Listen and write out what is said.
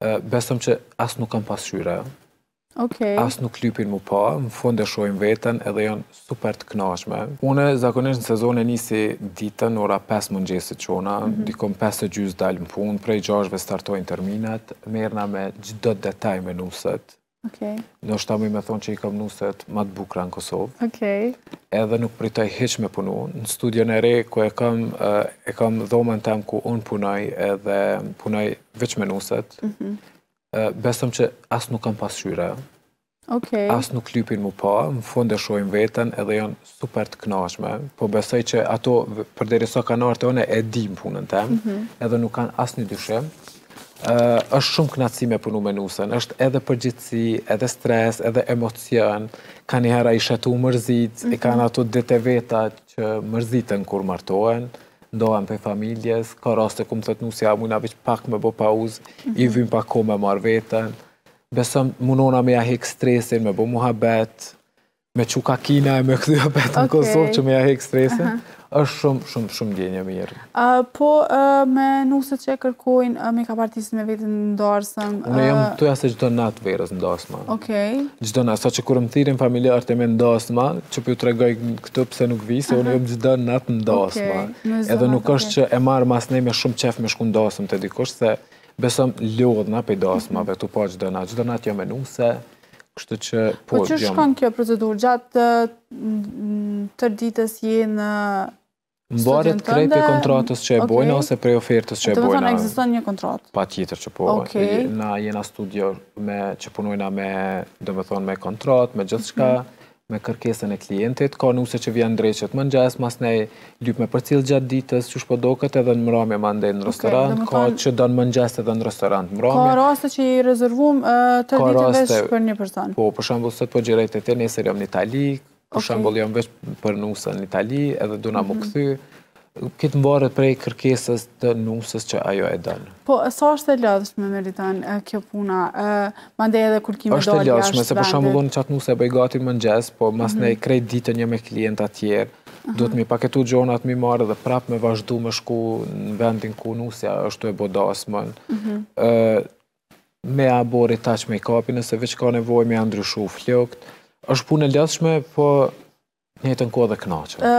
Besëm që as nuk kam pasqyre, as nuk lypin mu pa, në fund e shojnë veten edhe janë super të knaqme. Une zakonisht në sezon e nisi ditën, ora 5 mëngjesit qona, dikom 5:30 dalë në punë, prej 6-ve startojnë terminat, merrna me çdo detaj me nuset. Do shta mu me thonë që i kam nuset ma të bukra në Kosovë. Edhe nuk pritoj hiq me punu. Në studion e re, ku e kam dhomën tem ku unë punoj edhe punoj veç me nuset, besëm që as nuk kam pasqyre, as nuk lypin mu pa, në fund e shojnë veten edhe janë super të knaqme, po besoj që ato, përderisa kanë arte one, e dim punën tem, edhe nuk kanë as një dyshim. Është shumë knatësi me punu me nusen, është edhe përgjithësi, edhe stres, edhe emocion, ka njëhera i shetu mërzit, i kanë ato dite veta që mërzitën kur martohen, ndohen për familjes, ka raste ku më thët nusja, mujna veç pak me bo pauzë, i vim pak ko me marrë vetën, besëm munona me ja hek stresin, me bo muhabet, me quka kina e me këthyja betë në Kosovë që me ja hek stresin, është shumë djenje mirë. Po me nuset që e kërkojnë me ka partisin me vetën në ndarësëm? Unë jam tuja se gjdo natë verës ndasma. Gjdo natë, sa që kur më thirin familjarët e me ndasma, që për ju të regoj këtë pëse nuk vi, se unë jam gjdo natë ndasma. Edhe nuk është që e marë mas nej me shumë qef me shku ndasëm të dikush, se besëm lodhna pe dasmave, tu pa gjdo natë jam e nuse. Po që shkon kjo procedur? Gjatë tër ditës jenë mbaret krejt për kontratës që e bojna ose prej ofertës që e bojna. Të më thonë ekziston një kontratë? Pa tjetër që po. Na jena studio që punojna me kontratë, me gjithë shka, me kërkesën e klientit. Ka nuse që vjen dreqet mëngjes, mas nej lyp me përcil gjatë ditës, që shpo doket edhe në mramje ma ndej në restorant. Ka që do në mëngjes edhe në restorant mramje. Ka raste që i rezervum të ditën veç për një person? Po, për shambull sot po gjirejt e te, nesër jam në Itali, për shambull jam veç për nusën në Itali, edhe duna mu këthy. Këtë mbarët prej kërkesës të nusës që ajo e dënë. Po, sa është e lodhshme me rritan kjo puna? Ma ndej edhe kur kime është e lodhshme, se për shambullon qatë nusë e bëj gati mëngjes, po mas ne krejt ditën një me klienta tjerë, do të mi paketu gjonat mi marë dhe prap me vazhdu me shku në vendin ku nusja është e bodasmën. Me a bo retouch make-upi, nëse veç ka nevoj me a ndryshu flokët. është punë e lodhshme, po njëjtën kohë dhe knaqe.